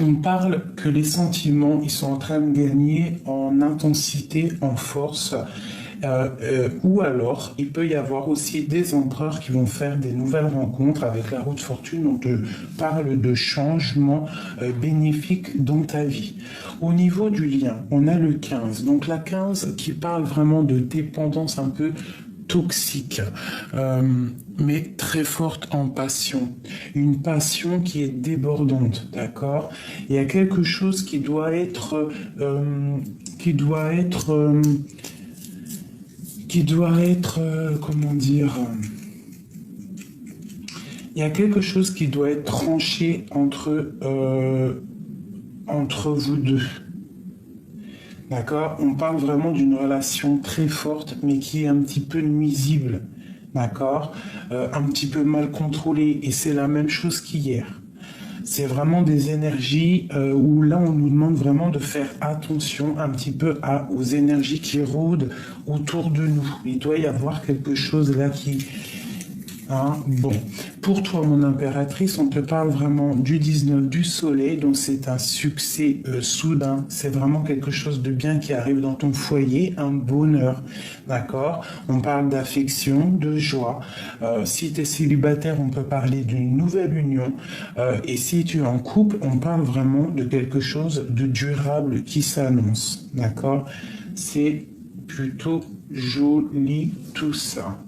On parle que les sentiments, ils sont en train de gagner en intensité, en force, ou alors il peut y avoir aussi des empereurs qui vont faire des nouvelles rencontres avec la roue de fortune. On te parle de changements bénéfiques dans ta vie. Au niveau du lien, on a le 15. Donc la 15 qui parle vraiment de dépendance un peu toxique, euh, mais très forte en passion. Une passion qui est débordante, d'accord? Il y a quelque chose qui doit être, comment dire, il y a quelque chose qui doit être tranché entre vous deux. D'accord? On parle vraiment d'une relation très forte, mais qui est un petit peu nuisible. D'accord? Un petit peu mal contrôlée. Et c'est la même chose qu'hier. C'est vraiment des énergies où là, on nous demande vraiment de faire attention un petit peu aux énergies qui rôdent autour de nous. Il doit y avoir quelque chose là qui... Hein, bon, pour toi, mon impératrice, on te parle vraiment du 19 du soleil, donc c'est un succès soudain, c'est vraiment quelque chose de bien qui arrive dans ton foyer, un bonheur, d'accord? On parle d'affection, de joie. Si tu es célibataire, on peut parler d'une nouvelle union. Et si tu es en couple, on parle vraiment de quelque chose de durable qui s'annonce, d'accord? C'est plutôt joli tout ça.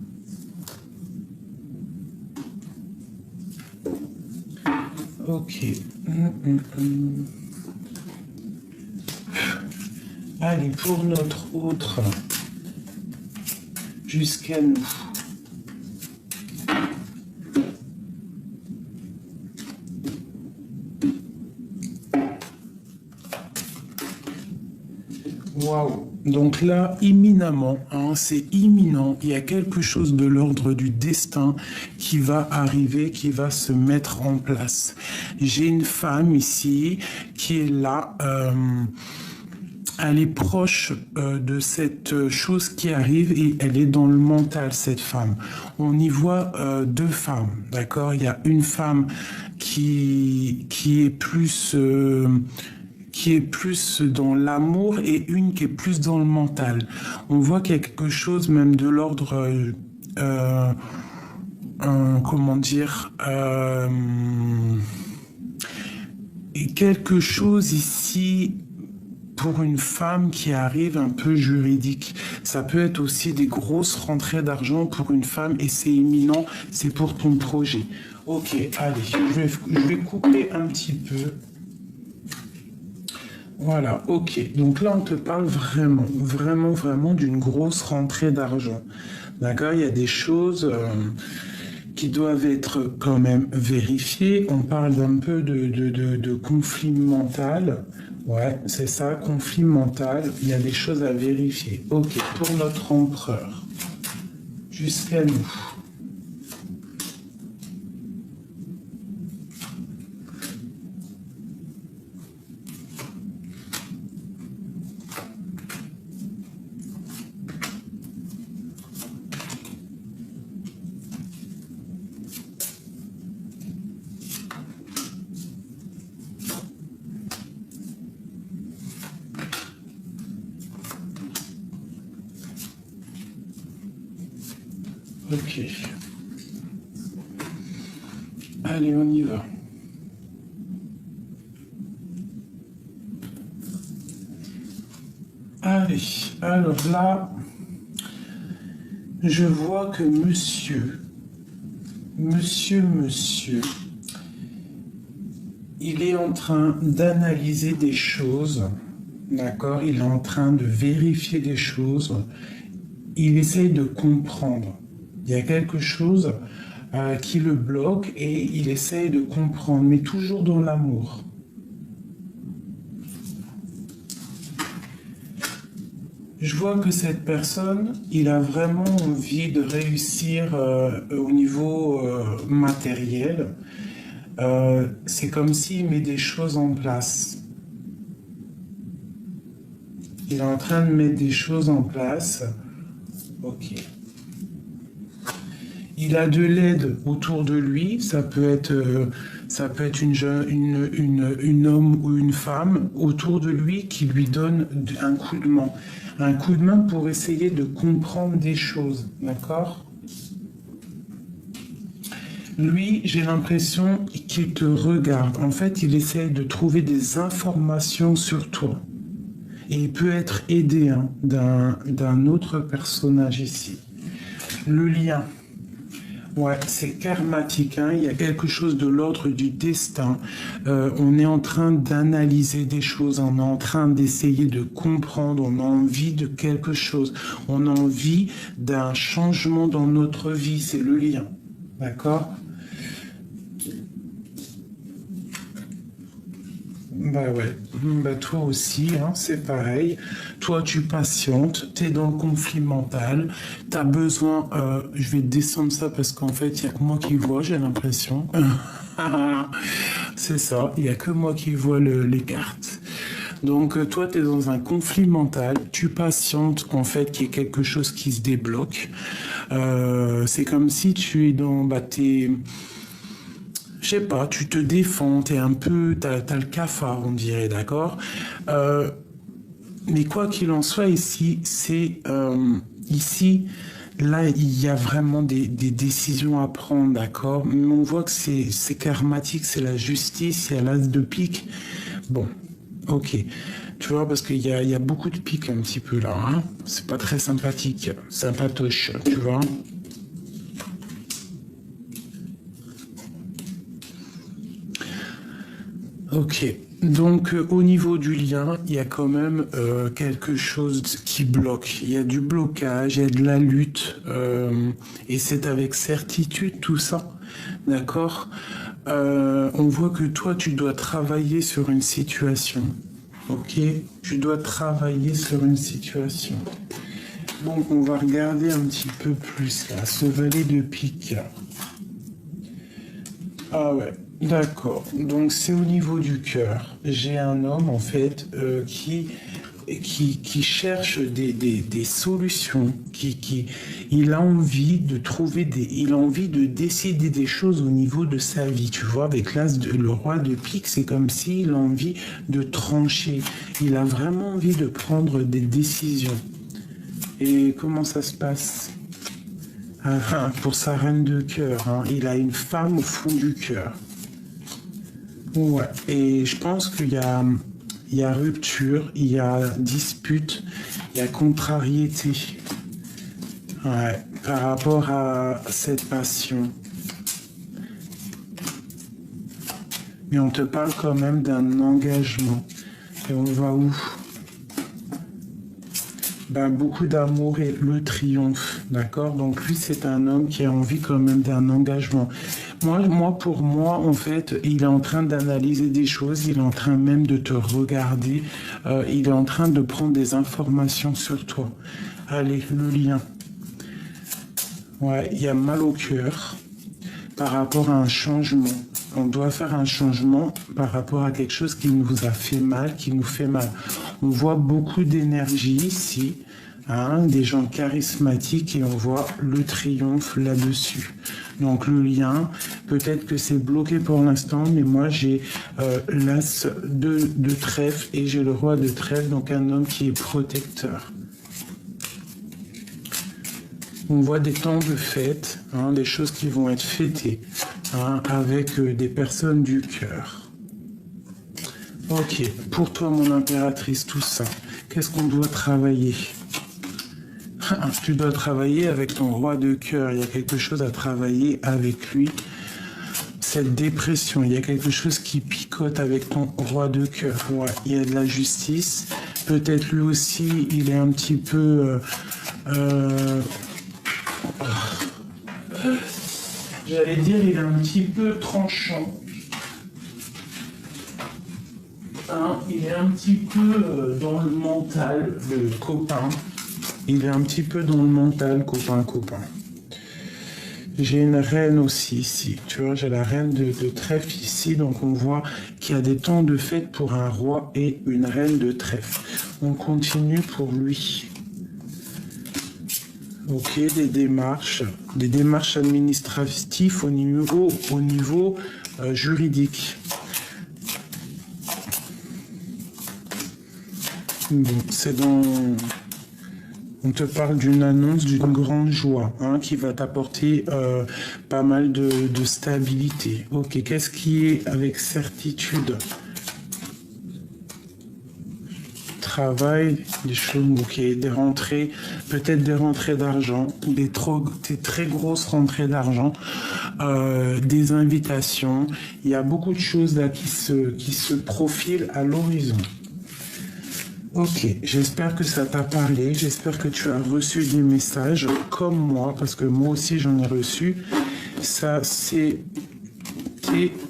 Ok. Allez, pour notre autre, jusqu'à nous. Waouh! Donc là, imminemment, hein, c'est imminent, il y a quelque chose de l'ordre du destin qui va arriver, qui va se mettre en place. J'ai une femme ici qui est là. Elle est proche de cette chose qui arrive et elle est dans le mental, cette femme. On y voit deux femmes, d'accord? Il y a une femme qui est plus dans l'amour et une qui est plus dans le mental. On voit qu'il y a quelque chose même de l'ordre, comment dire, et quelque chose ici pour une femme qui arrive un peu juridique. Ça peut être aussi des grosses rentrées d'argent pour une femme et c'est imminent, c'est pour ton projet. Ok, allez, je vais couper un petit peu. Voilà, ok. Donc là, on te parle vraiment, vraiment, vraiment d'une grosse rentrée d'argent. D'accord? Il y a des choses qui doivent être quand même vérifiées. On parle d'un peu de conflit mental. Ouais, c'est ça, conflit mental. Il y a des choses à vérifier. Ok, pour notre empereur. Jusqu'à nous. Ok. Allez, on y va. Allez, alors là, je vois que monsieur, il est en train d'analyser des choses, d'accord? Il est en train de vérifier des choses. Il essaye de comprendre. Il y a quelque chose qui le bloque et il essaye de comprendre, mais toujours dans l'amour. Je vois que cette personne, il a vraiment envie de réussir au niveau matériel. C'est comme s'il met des choses en place. Il est en train de mettre des choses en place. Ok. Il a de l'aide autour de lui. Ça peut être une homme ou une femme autour de lui qui lui donne un coup de main. Un coup de main pour essayer de comprendre des choses, d'accord? Lui, j'ai l'impression qu'il te regarde. En fait, il essaie de trouver des informations sur toi. Et il peut être aidé hein, d'un autre personnage ici. Le lien. Ouais, c'est karmatique, hein. Il y a quelque chose de l'ordre du destin. On est en train d'analyser des choses, on est en train d'essayer de comprendre, on a envie de quelque chose, on a envie d'un changement dans notre vie, c'est le lien. D'accord? Bah ouais, bah toi aussi, hein, c'est pareil. Toi, tu patientes, t'es dans le conflit mental, t'as besoin, je vais descendre ça parce qu'en fait, il n'y a que moi qui vois, j'ai l'impression. C'est ça, il n'y a que moi qui vois les cartes. Donc, toi, tu es dans un conflit mental, tu patientes, en fait, qu'il y ait quelque chose qui se débloque. C'est comme si tu es dans, je sais pas, tu te défends, t'es un peu, t'as le cafard, on dirait, d'accord? Mais quoi qu'il en soit, ici, ici, là, il y a vraiment des décisions à prendre, d'accord? Mais on voit que c'est karmatique, c'est la justice, il y a l'as de pique. Bon, ok. Tu vois, parce qu'il y a beaucoup de piques un petit peu là, hein? C'est pas très sympathique, sympatoche, tu vois? Ok, donc au niveau du lien, il y a quand même quelque chose qui bloque. Il y a du blocage, il y a de la lutte, et c'est avec certitude tout ça, d'accord? On voit que toi, tu dois travailler sur une situation, ok? Tu dois travailler sur une situation. Donc on va regarder un petit peu plus là, ce valet de pique. Ah ouais, d'accord. Donc c'est au niveau du cœur. J'ai un homme en fait qui cherche des solutions, il a envie de trouver il a envie de décider des choses au niveau de sa vie. Tu vois, avec le roi de pique, c'est comme s'il a envie de trancher. Il a vraiment envie de prendre des décisions. Et comment ça se passe? Pour sa reine de cœur, hein, il a une femme au fond du cœur. Ouais, et je pense il y a rupture, il y a dispute, il y a contrariété. Ouais, par rapport à cette passion. Mais on te parle quand même d'un engagement. Et on va où? Ben, beaucoup d'amour et le triomphe, d'accord? Donc lui, c'est un homme qui a envie quand même d'un engagement. Pour moi, en fait, il est en train d'analyser des choses, il est en train même de te regarder, il est en train de prendre des informations sur toi. Allez, le lien. Ouais, il y a mal au cœur par rapport à un changement. On doit faire un changement par rapport à quelque chose qui nous a fait mal, qui nous fait mal. On voit beaucoup d'énergie ici, hein, des gens charismatiques et on voit le triomphe là-dessus. Donc le lien, peut-être que c'est bloqué pour l'instant, mais moi j'ai l'as de trèfle et j'ai le roi de trèfle, donc un homme qui est protecteur. On voit des temps de fête, hein, des choses qui vont être fêtées, hein, avec des personnes du cœur. Ok, pour toi mon impératrice, tout ça, qu'est-ce qu'on doit travailler? Tu dois travailler avec ton roi de cœur, il y a quelque chose à travailler avec lui. Cette dépression, il y a quelque chose qui picote avec ton roi de cœur. Ouais, il y a de la justice, peut-être lui aussi, il est un petit peu... J'allais dire, il est un petit peu tranchant. Hein, il est un petit peu dans le mental, le copain. Il est un petit peu dans le mental, copain. J'ai une reine aussi ici. Tu vois, j'ai la reine de trèfle ici. Donc on voit qu'il y a des temps de fête pour un roi et une reine de trèfle. On continue pour lui. Ok, des démarches administratives au niveau juridique. Bon, c'est dans... On te parle d'une annonce d'une grande joie, hein, qui va t'apporter pas mal de stabilité. Ok, qu'est-ce qui est avec certitude? Travail, des choses, ok, des rentrées, peut-être des rentrées d'argent, des très grosses rentrées d'argent, des invitations. Il y a beaucoup de choses là qui se profilent à l'horizon. Ok, j'espère que ça t'a parlé, j'espère que tu as reçu des messages comme moi, parce que moi aussi j'en ai reçu. Ça, c'était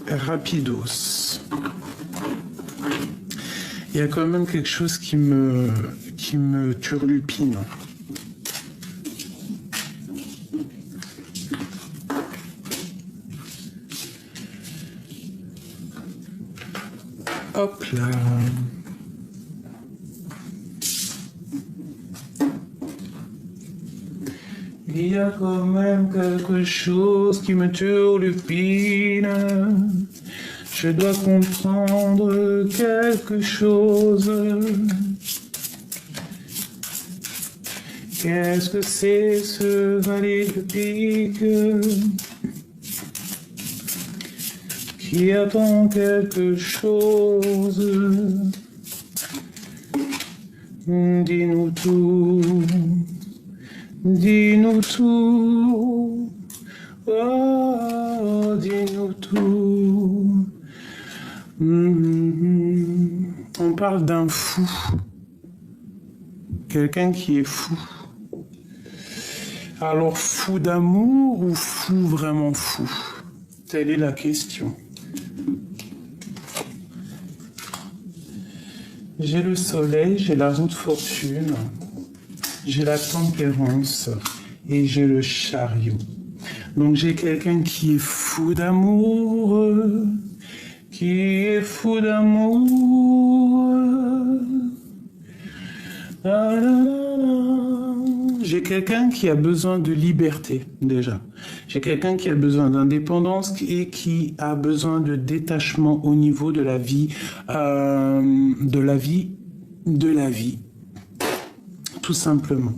rapidos. Il y a quand même quelque chose qui me turlupine. Hop là. Il y a quand même quelque chose qui me turlupine. Je dois comprendre quelque chose. Qu'est-ce que c'est ce valet de pique qui attend quelque chose? Dis-nous tout. Dis-nous tout, oh, dis-nous tout. On parle d'un fou, quelqu'un qui est fou. Alors, fou d'amour ou fou vraiment fou? Telle est la question. J'ai le soleil, j'ai la roue de fortune. J'ai la tempérance et j'ai le chariot. Donc j'ai quelqu'un qui est fou d'amour, qui est fou d'amour. J'ai quelqu'un qui a besoin de liberté déjà. J'ai quelqu'un qui a besoin d'indépendance et qui a besoin de détachement au niveau de la vie, tout simplement.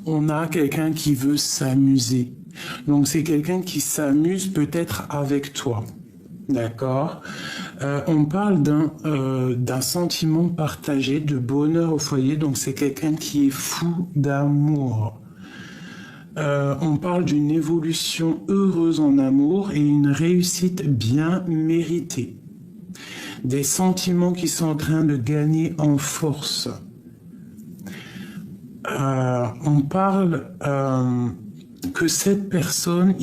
On a quelqu'un qui veut s'amuser. Donc c'est quelqu'un qui s'amuse peut-être avec toi. D'accord? On parle d'un sentiment partagé, de bonheur au foyer. Donc c'est quelqu'un qui est fou d'amour. On parle d'une évolution heureuse en amour et une réussite bien méritée. Des sentiments qui sont en train de gagner en force. On parle que cette personne,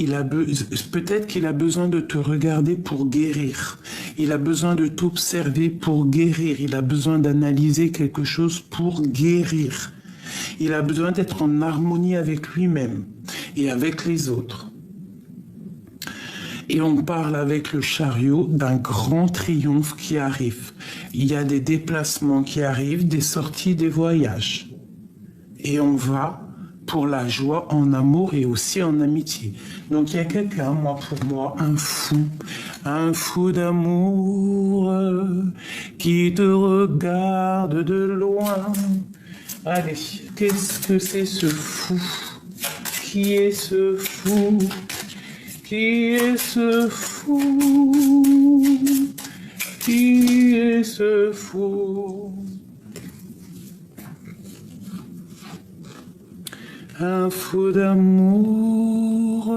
peut-être qu'il a besoin de te regarder pour guérir. Il a besoin de t'observer pour guérir. Il a besoin d'analyser quelque chose pour guérir. Il a besoin d'être en harmonie avec lui-même et avec les autres. Et on parle avec le chariot d'un grand triomphe qui arrive. Il y a des déplacements qui arrivent, des sorties, des voyages. Et on va pour la joie en amour et aussi en amitié. Donc il y a quelqu'un, pour moi, un fou d'amour qui te regarde de loin. Allez, qu'est-ce que c'est ce fou? Qui est ce fou? Qui est ce fou? Qui est ce fou? Un fou d'amour.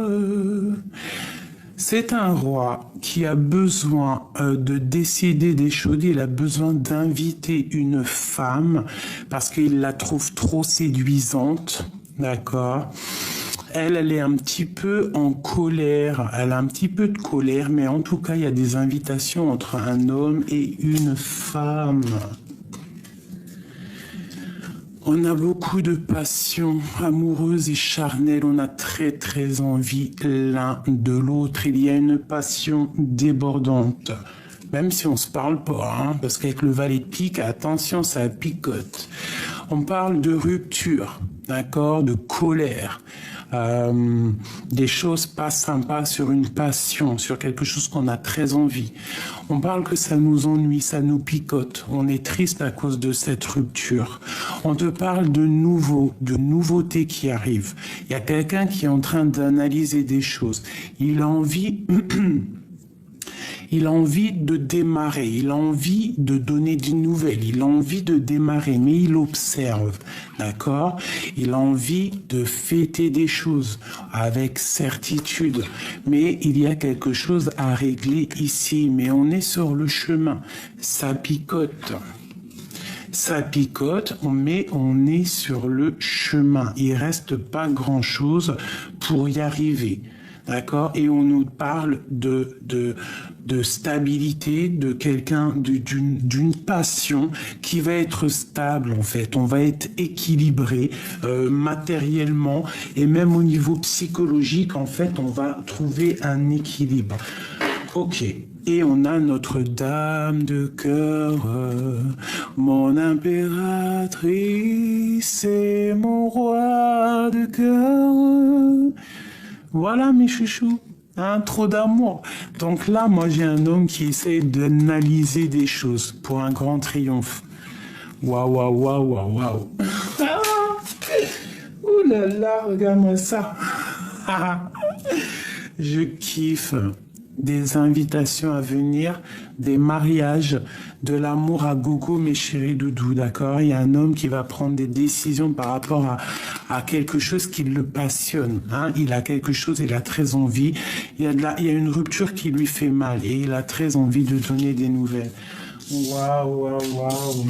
C'est un roi qui a besoin de décider des choses. Il a besoin d'inviter une femme parce qu'il la trouve trop séduisante. D'accord? Elle est un petit peu en colère. Elle a un petit peu de colère, mais en tout cas, il y a des invitations entre un homme et une femme. On a beaucoup de passion amoureuse et charnelle. On a très très envie l'un de l'autre. Il y a une passion débordante. Même si on se parle pas, hein, parce qu'avec le valet de pique, attention, ça picote. On parle de rupture, d'accord, de colère. des choses pas sympas sur une passion, sur quelque chose qu'on a très envie. On parle que ça nous ennuie, ça nous picote. On est triste à cause de cette rupture. On te parle de nouveautés qui arrivent. Il y a quelqu'un qui est en train d'analyser des choses. Il a envie... Il a envie de démarrer, il a envie de donner des nouvelles, il a envie de démarrer, mais il observe, d'accord? Il a envie de fêter des choses avec certitude, mais il y a quelque chose à régler ici, mais on est sur le chemin, ça picote. Ça picote, mais on est sur le chemin. Il reste pas grand-chose pour y arriver. D'accord? Et on nous parle de stabilité, de quelqu'un, d'une passion qui va être stable, en fait. On va être équilibré matériellement et même au niveau psychologique, en fait, on va trouver un équilibre. Ok. Et on a notre dame de cœur, mon impératrice et mon roi de cœur. Voilà mes chouchous, hein, trop d'amour. Donc là, moi j'ai un homme qui essaie d'analyser des choses pour un grand triomphe. Waouh, waouh, waouh, waouh, waouh. Ouh là là, regarde-moi ça. Je kiffe. Des invitations à venir, des mariages, de l'amour à gogo, mes chéris doudous, d'accord? Il y a un homme qui va prendre des décisions par rapport à quelque chose qui le passionne, hein? Il a quelque chose, il a très envie, il y a une rupture qui lui fait mal et il a très envie de donner des nouvelles. Waouh, waouh, waouh.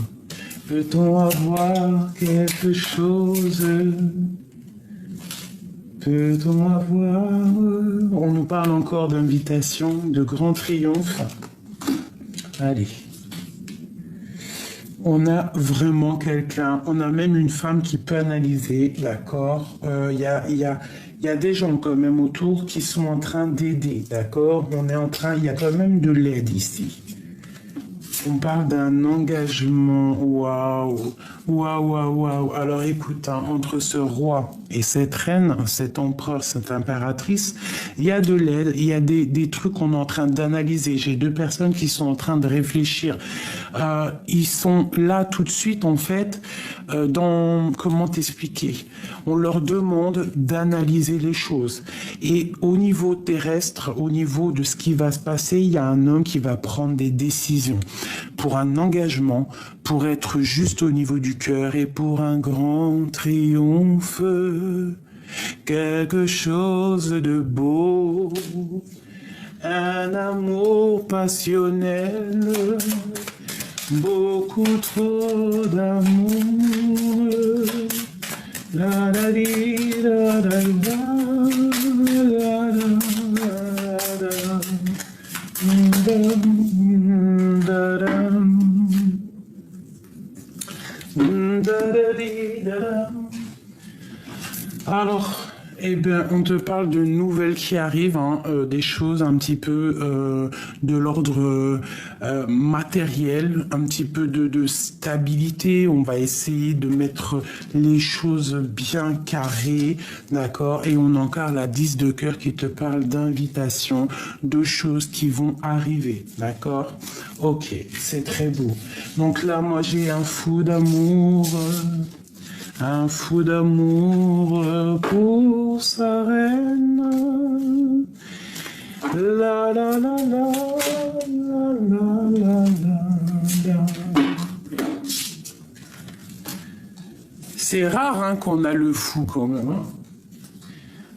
Peut-on avoir quelque chose? Peut-on avoir... On nous parle encore d'invitation, de grand triomphe. Allez. On a vraiment quelqu'un, on a même une femme qui peut analyser, d'accord? Il y a des gens quand même autour qui sont en train d'aider, d'accord? Il y a quand même de l'aide ici. On parle d'un engagement, waouh, waouh, waouh, waouh. Alors écoute, hein, entre ce roi et cette reine, cet empereur, cette impératrice, il y a de l'aide, il y a des trucs qu'on est en train d'analyser. J'ai deux personnes qui sont en train de réfléchir. Ils sont là tout de suite, en fait, comment t'expliquer? On leur demande d'analyser les choses. Et au niveau terrestre, au niveau de ce qui va se passer, il y a un homme qui va prendre des décisions pour un engagement, pour être juste au niveau du cœur et pour un grand triomphe, quelque chose de beau, un amour passionnel, beaucoup trop d'amour. La la di, la la la, la la la. Alors, eh bien, on te parle de nouvelles qui arrivent, hein, des choses un petit peu de l'ordre matériel, un petit peu de stabilité. On va essayer de mettre les choses bien carrées, d'accord? Et on a encore la 10 de cœur qui te parle d'invitation, de choses qui vont arriver, d'accord? Ok, c'est très beau. Donc là, moi, j'ai un fou d'amour. Un fou d'amour pour sa reine. La la la la la la la la. C'est rare hein, qu'on a le fou quand même. Hein.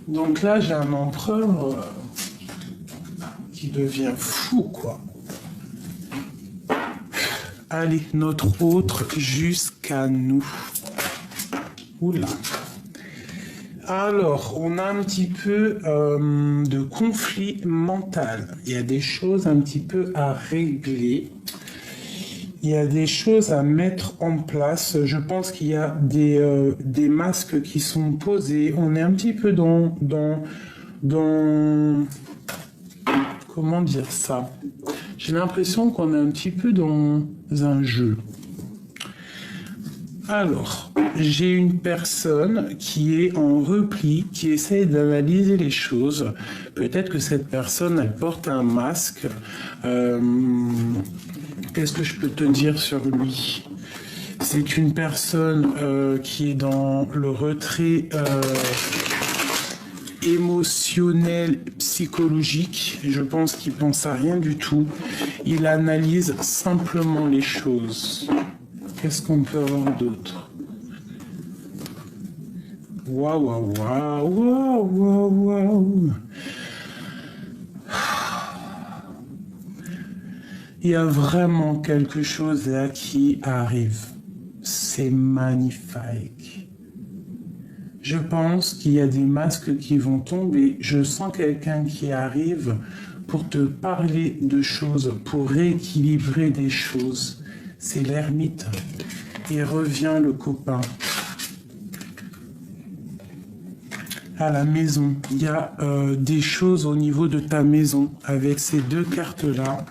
Donc là j'ai un empereur qui devient fou quoi. Allez, notre autre jusqu'à nous. Oula. Alors, on a un petit peu de conflit mental. Il y a des choses un petit peu à régler. Il y a des choses à mettre en place. Je pense qu'il y a des masques qui sont posés. On est un petit peu dans comment dire ça? J'ai l'impression qu'on est un petit peu dans un jeu. Alors, j'ai une personne qui est en repli, qui essaie d'analyser les choses. Peut-être que cette personne, elle porte un masque. Qu'est-ce que je peux te dire sur lui? C'est une personne qui est dans le retrait émotionnel, psychologique. Je pense qu'il pense à rien du tout. Il analyse simplement les choses. Qu'est-ce qu'on peut avoir d'autre? Waouh, waouh, waouh, waouh, waouh, waouh. Il y a vraiment quelque chose là qui arrive. C'est magnifique. Je pense qu'il y a des masques qui vont tomber. Je sens quelqu'un qui arrive pour te parler de choses, pour rééquilibrer des choses. C'est l'ermite. Et revient le copain. À la maison, il y a des choses au niveau de ta maison avec ces deux cartes-là.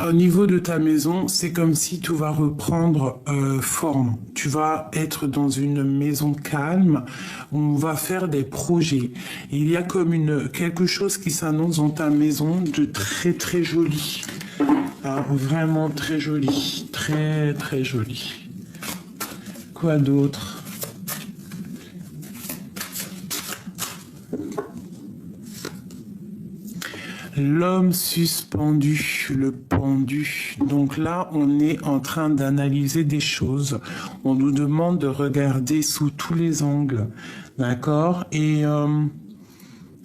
Au niveau de ta maison, c'est comme si tout va reprendre forme. Tu vas être dans une maison calme, où on va faire des projets. Et il y a comme quelque chose qui s'annonce dans ta maison de très très joli. Ah, vraiment très joli, très très joli. Quoi d'autre? L'homme suspendu, le pendu. Donc là, on est en train d'analyser des choses. On nous demande de regarder sous tous les angles. D'accord? Et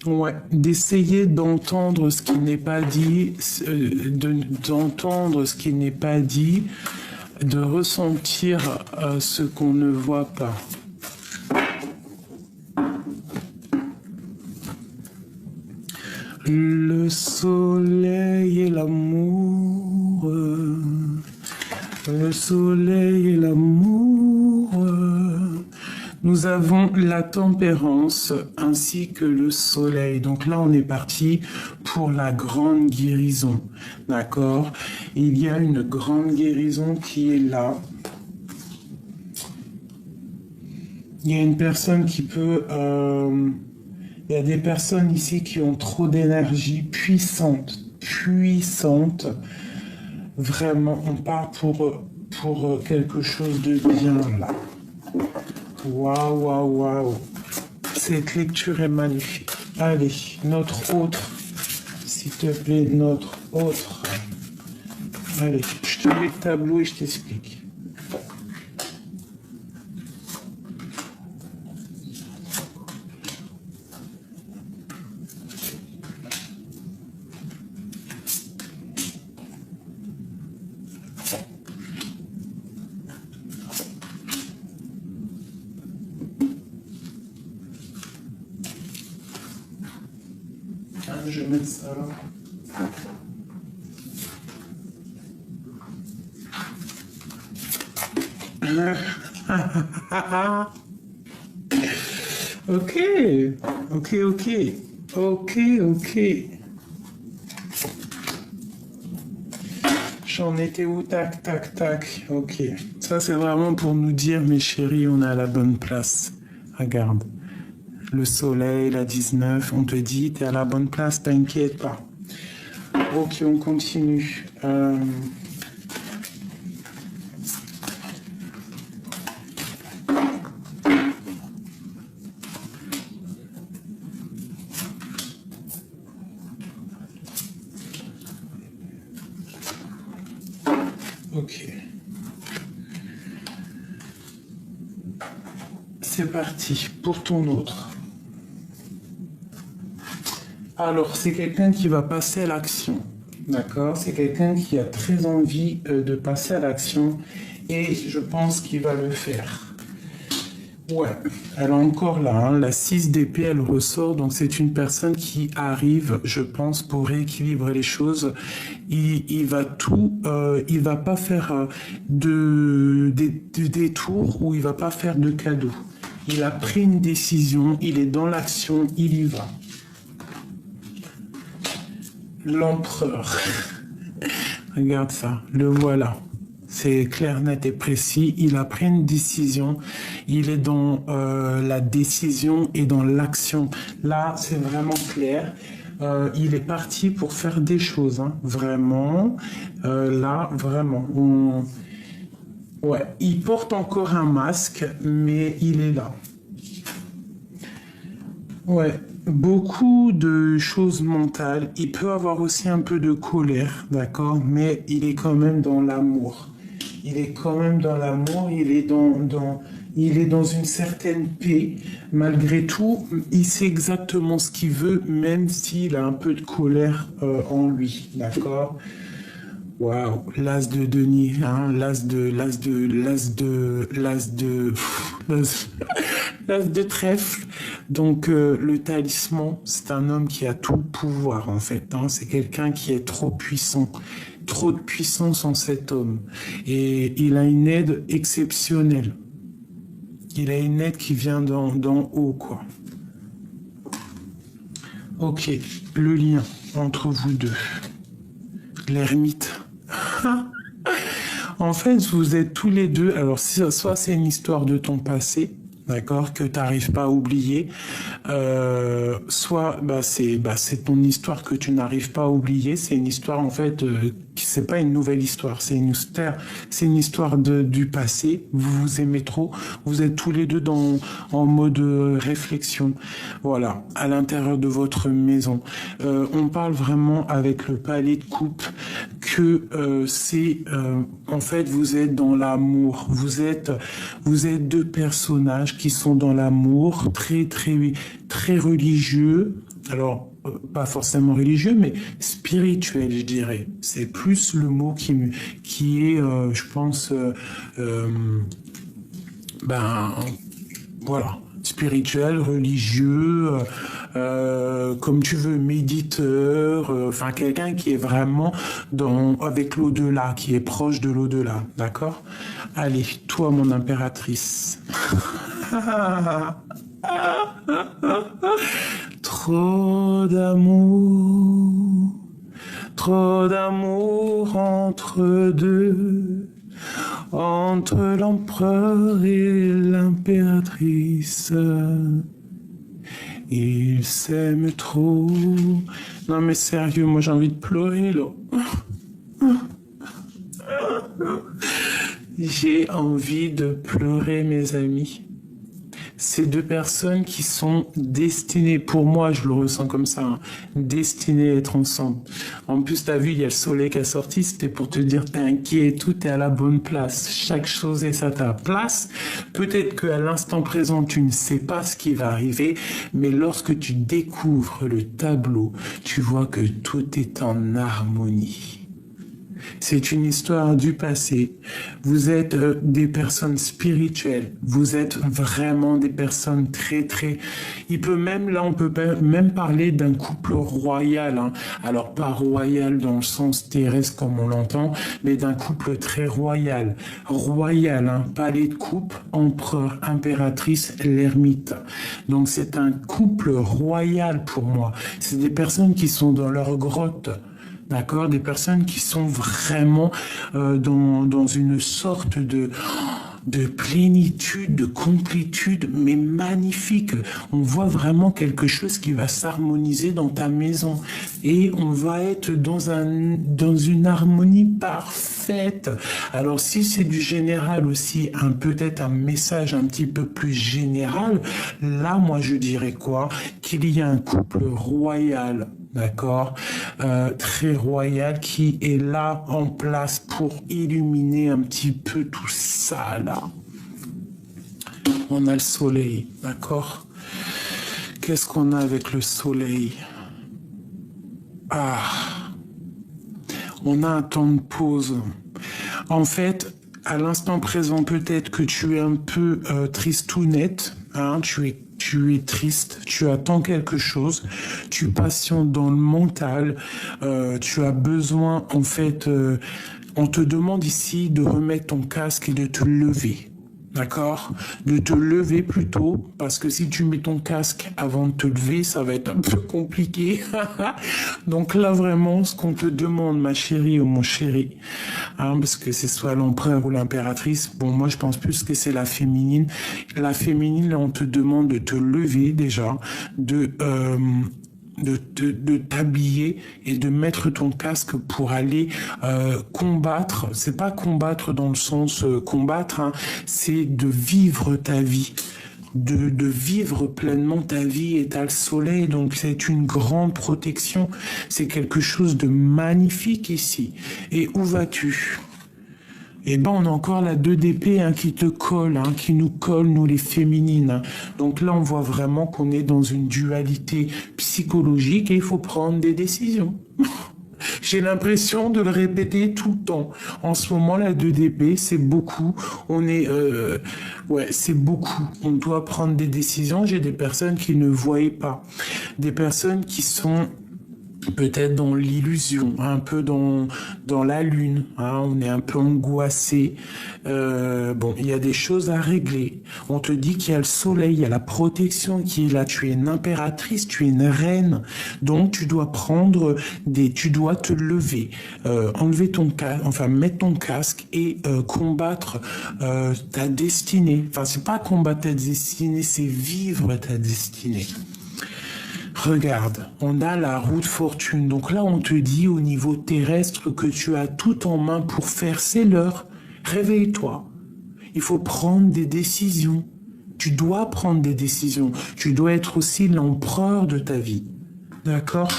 ouais, d'essayer d'entendre ce qui n'est pas dit, d'entendre ce qui n'est pas dit, de ressentir ce qu'on ne voit pas. Le soleil et l'amour, le soleil et l'amour. Nous avons la tempérance ainsi que le soleil. Donc là, on est parti pour la grande guérison. D'accord? Il y a une grande guérison qui est là. Il y a une personne qui peut... il y a des personnes ici qui ont trop d'énergie puissante. Vraiment, on part pour quelque chose de bien là. Waouh, waouh, waouh. Cette lecture est magnifique. Allez, notre autre. S'il te plaît, notre autre. Allez, je te mets le tableau et je t'explique. Je vais mettre ça là. Ok. J'en étais où? Tac, tac, tac. Ok. Ça, c'est vraiment pour nous dire, mes chéris, on est à la bonne place. Regarde. Le soleil, la 19, on te dit, t'es à la bonne place, t'inquiète pas. Ok, on continue. Ok. C'est parti pour ton autre. Alors, c'est quelqu'un qui va passer à l'action. D'accord? C'est quelqu'un qui a très envie de passer à l'action et je pense qu'il va le faire. Ouais, elle est encore là, hein. La 6 d'épée, elle ressort, donc c'est une personne qui arrive, je pense, pour rééquilibrer les choses. Il va il va pas faire de détours ou il va pas faire de cadeaux. Il a pris une décision, il est dans l'action, il y va. L'empereur. Regarde ça, le voilà. C'est clair, net et précis. Il a pris une décision. Il est dans la décision et dans l'action. Là, c'est vraiment clair. Il est parti pour faire des choses, hein. Vraiment. Là, vraiment. Ouais, il porte encore un masque, mais il est là. Ouais, beaucoup de choses mentales. Il peut avoir aussi un peu de colère, d'accord, mais il est quand même dans l'amour. Il est quand même dans l'amour, il est dans une certaine paix. Malgré tout, il sait exactement ce qu'il veut, même s'il a un peu de colère en lui, d'accord? Waouh, l'as de Denis, hein, l'as de trèfle. Donc le talisman, c'est un homme qui a tout le pouvoir en fait, hein. C'est quelqu'un qui est trop puissant, trop de puissance en cet homme. Et il a une aide exceptionnelle. Il a une aide qui vient d'en haut, quoi. Ok, le lien entre vous deux. L'ermite. En fait, vous êtes tous les deux. Alors, soit c'est une histoire de ton passé, d'accord, que tu n'arrives pas à oublier, soit c'est ton histoire que tu n'arrives pas à oublier. C'est une histoire en fait, c'est pas une nouvelle histoire, c'est une histoire du passé. Vous vous aimez trop, vous êtes tous les deux en mode réflexion. Voilà, à l'intérieur de votre maison, on parle vraiment avec le palais de coupe que en fait vous êtes dans l'amour. Vous êtes deux personnages qui sont dans l'amour, très religieux. Alors, pas forcément religieux, mais spirituel, je dirais. C'est plus le mot qui est, je pense, voilà, spirituel, religieux, comme tu veux, méditeur, enfin quelqu'un qui est vraiment avec l'au-delà, qui est proche de l'au-delà, d'accord? Allez, toi, mon impératrice. Trop d'amour entre deux, entre l'empereur et l'impératrice. Ils s'aiment trop. Non mais sérieux, moi j'ai envie de pleurer là. J'ai envie de pleurer, mes amis. Ces deux personnes qui sont destinées, pour moi je le ressens comme ça, hein, destinées à être ensemble. En plus t'as vu, il y a le soleil qui est sorti, c'était pour te dire t'es inquiet et tout, t'es à la bonne place. Chaque chose est à ta place. Peut-être qu'à l'instant présent tu ne sais pas ce qui va arriver, mais lorsque tu découvres le tableau, tu vois que tout est en harmonie. C'est une histoire du passé. Vous êtes des personnes spirituelles. Vous êtes vraiment des personnes très... on peut même parler d'un couple royal, hein. Alors, pas royal dans le sens terrestre comme on l'entend, mais d'un couple très royal. Royal, hein. Palais de coupe, empereur, impératrice, l'ermite. Donc, c'est un couple royal pour moi. C'est des personnes qui sont dans leur grotte. D'accord, des personnes qui sont vraiment dans une sorte de plénitude, de complétude, mais magnifique. On voit vraiment quelque chose qui va s'harmoniser dans ta maison et on va être dans une harmonie parfaite. Alors si c'est du général aussi, peut-être un message un petit peu plus général, là moi je dirais quoi? Qu'il y a un couple royal. D'accord, très royal qui est là en place pour illuminer un petit peu tout ça là. On a le soleil, d'accord. Qu'est-ce qu'on a avec le soleil? On a un temps de pause. En fait, à l'instant présent, peut-être que tu es un peu tristounette, hein, tu es triste, tu attends quelque chose, tu patientes dans le mental, tu as besoin, en fait, on te demande ici de remettre ton casque et de te lever. D'accord? De te lever plutôt, parce que si tu mets ton casque avant de te lever, ça va être un peu compliqué. Donc là, vraiment, ce qu'on te demande, ma chérie ou mon chéri, hein, parce que c'est soit l'empereur ou l'impératrice, bon, moi, je pense plus que c'est la féminine. La féminine, là, on te demande de te lever déjà, de... de t'habiller et de mettre ton casque pour aller combattre. C'est pas combattre dans le sens combattre, hein, c'est de vivre ta vie. De vivre pleinement ta vie et t'as le soleil, donc c'est une grande protection. C'est quelque chose de magnifique ici. Et où vas-tu? Et ben on a encore la 2 d'épée hein, qui te colle, hein, qui nous colle, nous les féminines. Hein. Donc là, on voit vraiment qu'on est dans une dualité psychologique et il faut prendre des décisions. J'ai l'impression de le répéter tout le temps. En ce moment, la 2 d'épée, c'est beaucoup. On est... ouais, c'est beaucoup. On doit prendre des décisions. J'ai des personnes qui ne voyaient pas. Des personnes qui sont peut-être dans l'illusion, un peu dans la lune, hein, on est un peu angoissé. Bon, il y a des choses à régler. On te dit qu'il y a le soleil, il y a la protection qui est là. Tu es une impératrice, tu es une reine, donc tu dois tu dois te lever, enlever ton casque, enfin mettre ton casque et combattre ta destinée. Enfin, c'est pas combattre ta destinée, c'est vivre ta destinée. Regarde, on a la roue de fortune. Donc là, on te dit au niveau terrestre que tu as tout en main pour faire. C'est l'heure. Réveille-toi. Il faut prendre des décisions. Tu dois prendre des décisions. Tu dois être aussi l'empereur de ta vie. D'accord?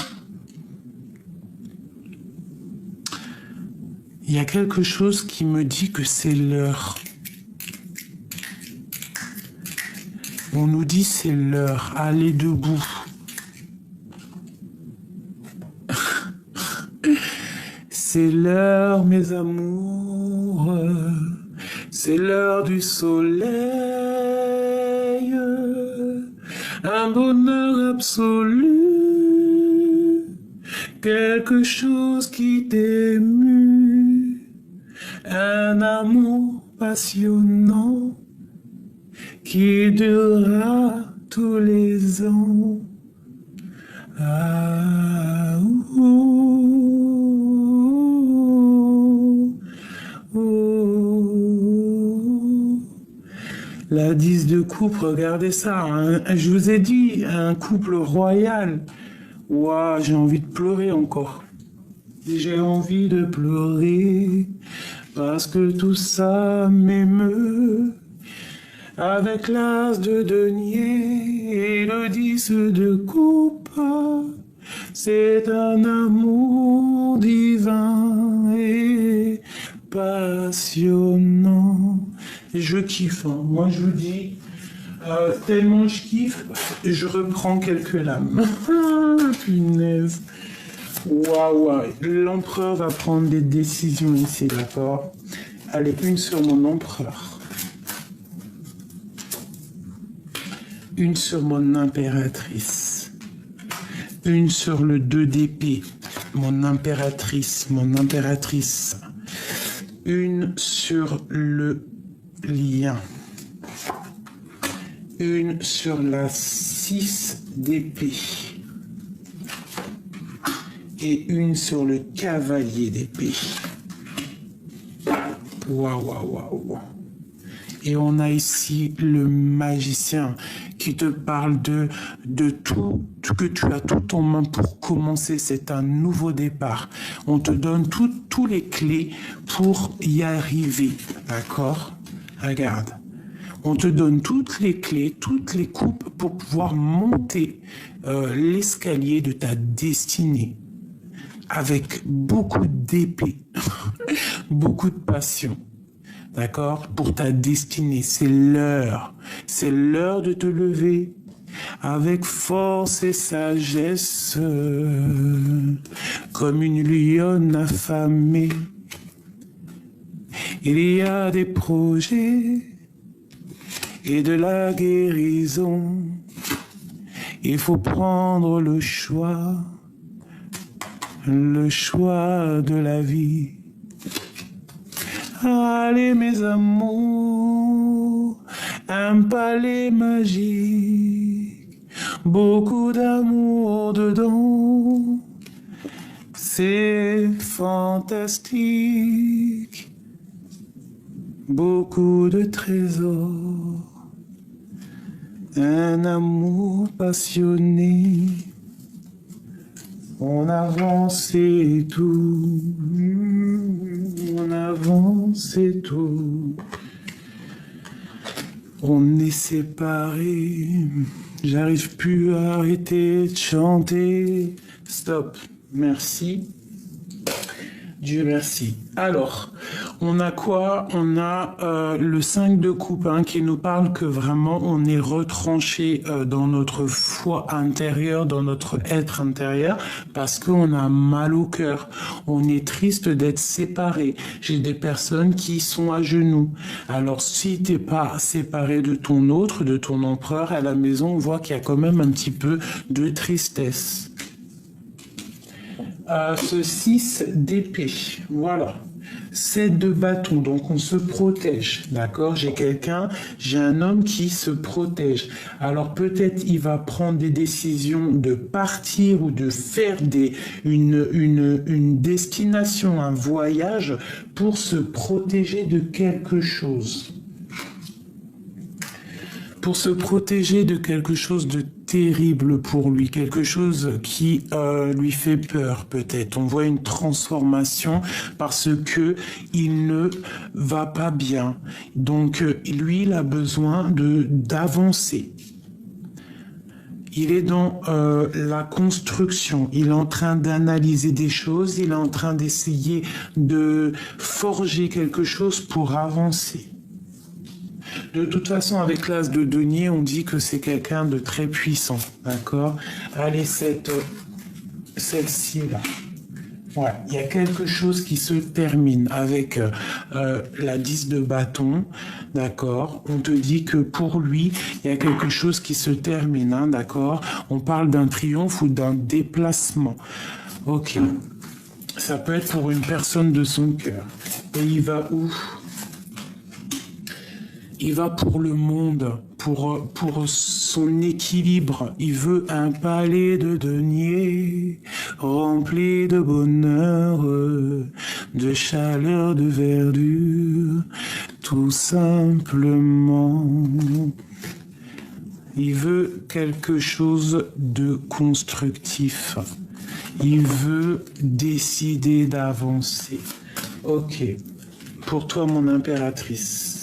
Il y a quelque chose qui me dit que c'est l'heure. On nous dit c'est l'heure. Allez debout. C'est l'heure, mes amours, c'est l'heure du soleil, un bonheur absolu, quelque chose qui t'émue, un amour passionnant qui durera tous les ans. Ah, La 10 de coupe, regardez ça. Hein. Je vous ai dit, un couple royal. Ouah, j'ai envie de pleurer encore. J'ai envie de pleurer parce que tout ça m'émeut. Avec l'as de denier et le 10 de coupe, c'est un amour divin et passionnant. Je kiffe, hein. Moi je vous dis, tellement je kiffe, je reprends quelques lames. Punaise. Waouh, wow. L'empereur va prendre des décisions ici, d'accord? Allez, une sur mon empereur. Une sur mon impératrice. Une sur le 2 d'épée. Mon impératrice, mon impératrice. Une sur le lien. Une sur la 6 d'épée. Et une sur le cavalier d'épée. Waouh, waouh, waouh. Et on a ici le magicien qui te parle de tout, que tu as tout en main pour commencer. C'est un nouveau départ. On te donne tous les clés pour y arriver. D'accord? Regarde. On te donne toutes les clés, toutes les coupes pour pouvoir monter l'escalier de ta destinée. Avec beaucoup d'épée, beaucoup de passion. D'accord? Pour ta destinée, c'est l'heure. C'est l'heure de te lever avec force et sagesse, comme une lionne affamée. Il y a des projets et de la guérison. Il faut prendre le choix de la vie. Allez mes amours, un palais magique, beaucoup d'amour dedans, c'est fantastique, beaucoup de trésors, un amour passionné, on avance et tout, on avance et tout, on est séparés, j'arrive plus à arrêter de chanter, stop, merci. Dieu merci. Alors, on a quoi? On a le 5 de coupe qui nous parle que vraiment on est retranché dans notre foi intérieure, dans notre être intérieur, parce qu'on a mal au cœur. On est triste d'être séparés. J'ai des personnes qui sont à genoux. Alors, si t'es pas séparé de ton autre, de ton empereur à la maison, on voit qu'il y a quand même un petit peu de tristesse. Ce 6 d'épée, voilà. 7 de bâton, donc on se protège, d'accord? J'ai un homme qui se protège. Alors peut-être il va prendre des décisions de partir ou de faire une destination, un voyage pour se protéger de quelque chose. Pour se protéger de quelque chose de terrible pour lui, quelque chose qui lui fait peur peut-être. On voit une transformation parce que il ne va pas bien. Donc lui, il a besoin d'avancer. Il est dans la construction, il est en train d'analyser des choses, il est en train d'essayer de forger quelque chose pour avancer. De toute façon, avec l'as de denier, on dit que c'est quelqu'un de très puissant, d'accord? Allez, celle-ci là. Ouais, il y a quelque chose qui se termine avec la 10 de bâton, d'accord? On te dit que pour lui, il y a quelque chose qui se termine, hein, d'accord? On parle d'un triomphe ou d'un déplacement. Ok. Ça peut être pour une personne de son cœur. Et il va où? Il va pour le monde, pour son équilibre. Il veut un palais de denier, rempli de bonheur, de chaleur, de verdure, tout simplement. Il veut quelque chose de constructif. Il veut décider d'avancer. Ok. Pour toi, mon impératrice.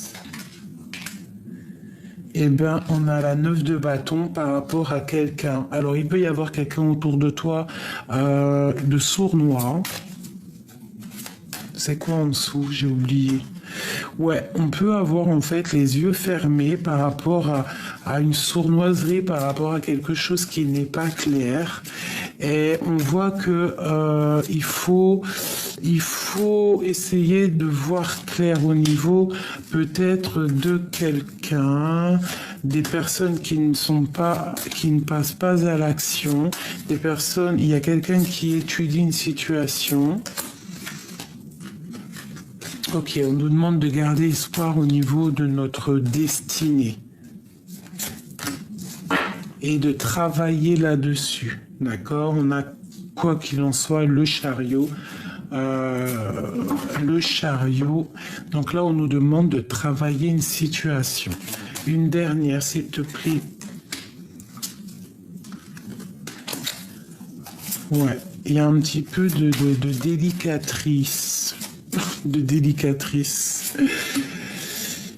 Eh bien, on a la 9 de bâton par rapport à quelqu'un. Alors, il peut y avoir quelqu'un autour de toi de sournois. C'est quoi en dessous? J'ai oublié. Ouais, on peut avoir en fait les yeux fermés par rapport à une sournoiserie, par rapport à quelque chose qui n'est pas clair. Et on voit que il faut essayer de voir clair au niveau peut-être de quelqu'un, des personnes qui ne passent pas à l'action, des personnes, il y a quelqu'un qui étudie une situation. Ok, on nous demande de garder espoir au niveau de notre destinée et de travailler là-dessus, d'accord? On a, quoi qu'il en soit, le chariot. Donc là, on nous demande de travailler une situation. Une dernière, s'il te plaît. Ouais, il y a un petit peu de délicatrice. De délicatrice.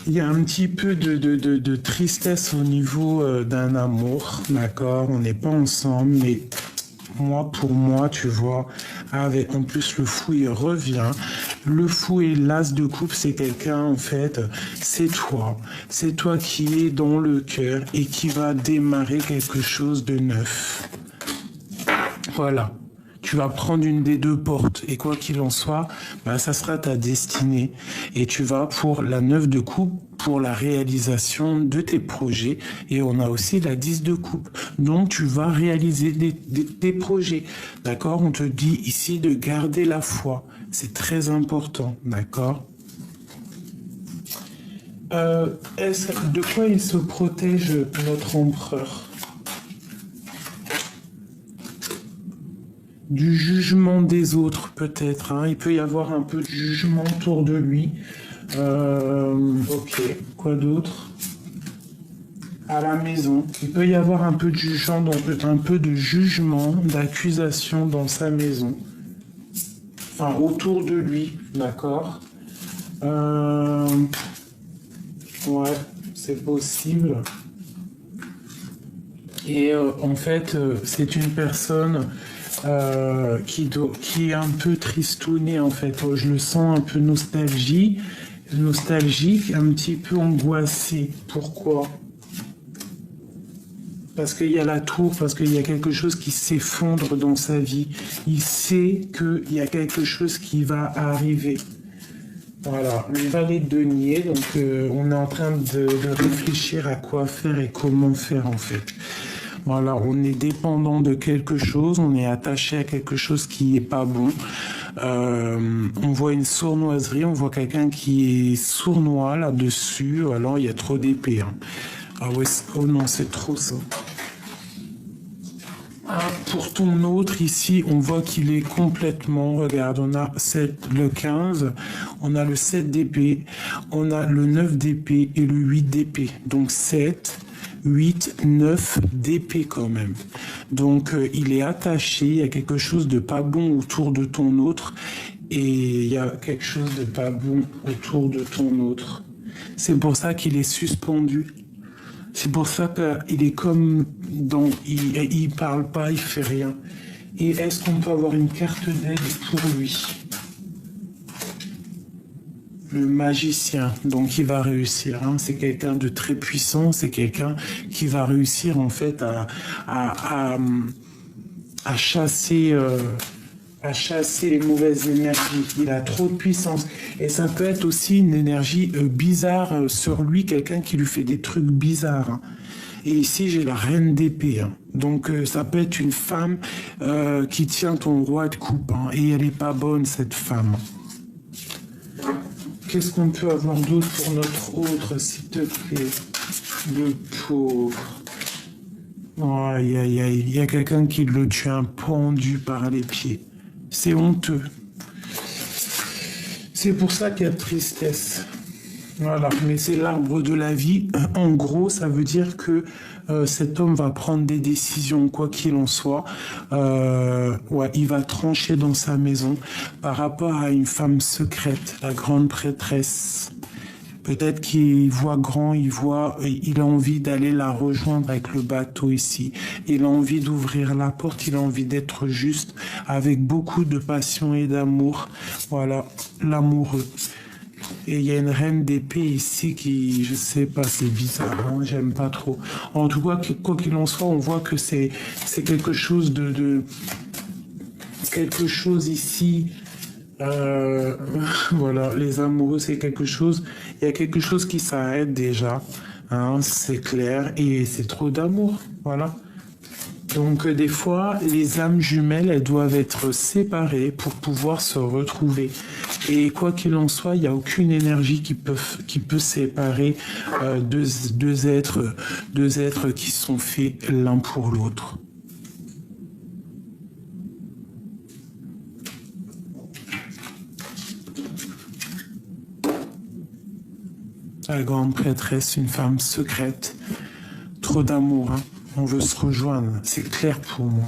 Il y a un petit peu de tristesse au niveau d'un amour, d'accord? On n'est pas ensemble, mais pour moi, tu vois, avec en plus le fou, il revient. Le fou et l'as de coupe, c'est quelqu'un, en fait, c'est toi. C'est toi qui es dans le cœur et qui va démarrer quelque chose de neuf. Voilà. Tu vas prendre une des deux portes et quoi qu'il en soit, ça sera ta destinée. Et tu vas pour la 9 de coupe, pour la réalisation de tes projets. Et on a aussi la 10 de coupe. Donc tu vas réaliser des projets. D'accord? On te dit ici de garder la foi. C'est très important. D'accord? De quoi il se protège, notre empereur? Du jugement des autres, peut-être, hein. Il peut y avoir un peu de jugement autour de lui. Ok, quoi d'autre? À la maison, il peut y avoir un peu de jugement, donc un peu de jugement, d'accusation dans sa maison. Enfin, autour de lui, d'accord? Ouais, c'est possible. Et en fait, c'est une personne qui est un peu tristounée, en fait. Je le sens un peu nostalgique, un petit peu angoissé. Pourquoi? Parce qu'il y a la tour, parce qu'il y a quelque chose qui s'effondre dans sa vie. Il sait qu'il y a quelque chose qui va arriver. Voilà, le valet de denier, donc on est en train de réfléchir à quoi faire et comment faire en fait. Voilà, on est dépendant de quelque chose, on est attaché à quelque chose qui est pas bon. On voit une sournoiserie, on voit quelqu'un qui est sournois là-dessus, alors il y a trop d'épée. Hein. Ah ouais, oh non, c'est trop ça. Pour ton autre, ici, on voit qu'il est complètement, regarde, on a le 15, on a le 7 d'épée, on a le 9 d'épée et le 8 d'épée. Donc 7, 8, 9 d'épée quand même. Donc il est attaché, il y a quelque chose de pas bon autour de ton autre et il y a quelque chose de pas bon autour de ton autre. C'est pour ça qu'il est suspendu. C'est pour ça qu'il est comme dans... Il parle pas, il fait rien. Et est-ce qu'on peut avoir une carte d'aide pour lui? Le magicien, donc il va réussir. Hein. C'est quelqu'un de très puissant, c'est quelqu'un qui va réussir en fait à chasser... à chasser les mauvaises énergies. Il a trop de puissance. Et ça peut être aussi une énergie bizarre sur lui, quelqu'un qui lui fait des trucs bizarres. Hein. Et ici, j'ai la reine d'épée. Hein. Donc, ça peut être une femme qui tient ton roi de coupe. Hein. Et elle n'est pas bonne, cette femme. Qu'est-ce qu'on peut avoir d'autre pour notre autre, s'il te plaît? Le pauvre. Oh, aïe, aïe, aïe. Il y a quelqu'un qui le tient pendu par les pieds. C'est honteux. C'est pour ça qu'il y a de tristesse. Voilà, mais c'est l'arbre de la vie. En gros, ça veut dire que cet homme va prendre des décisions, quoi qu'il en soit. Ouais, il va trancher dans sa maison par rapport à une femme secrète, la grande prêtresse. Peut-être qu'il voit grand, il a envie d'aller la rejoindre avec le bateau ici. Il a envie d'ouvrir la porte, il a envie d'être juste, avec beaucoup de passion et d'amour. Voilà, l'amoureux. Et il y a une reine d'épée ici qui, je sais pas, c'est bizarre, hein, j'aime pas trop. En tout cas, quoi qu'il en soit, on voit que c'est quelque chose quelque chose ici. Voilà, les amoureux, c'est quelque chose. Il y a quelque chose qui s'arrête déjà, hein, c'est clair, et c'est trop d'amour, voilà. Donc des fois, les âmes jumelles, elles doivent être séparées pour pouvoir se retrouver. Et quoi qu'il en soit, il n'y a aucune énergie qui peut séparer deux êtres qui sont faits l'un pour l'autre. La grande prêtresse, une femme secrète, trop d'amour, hein. On veut se rejoindre, c'est clair pour moi.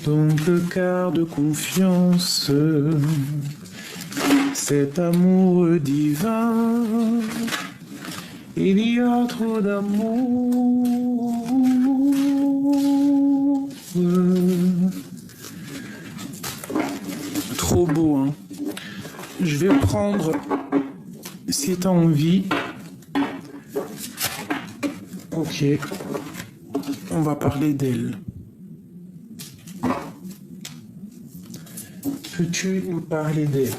Donc le quart de confiance, cet amour divin, il y a trop d'amour. Trop beau, hein. Je vais prendre, si tu as envie, ok, on va parler d'elle. Peux-tu nous parler d'elle?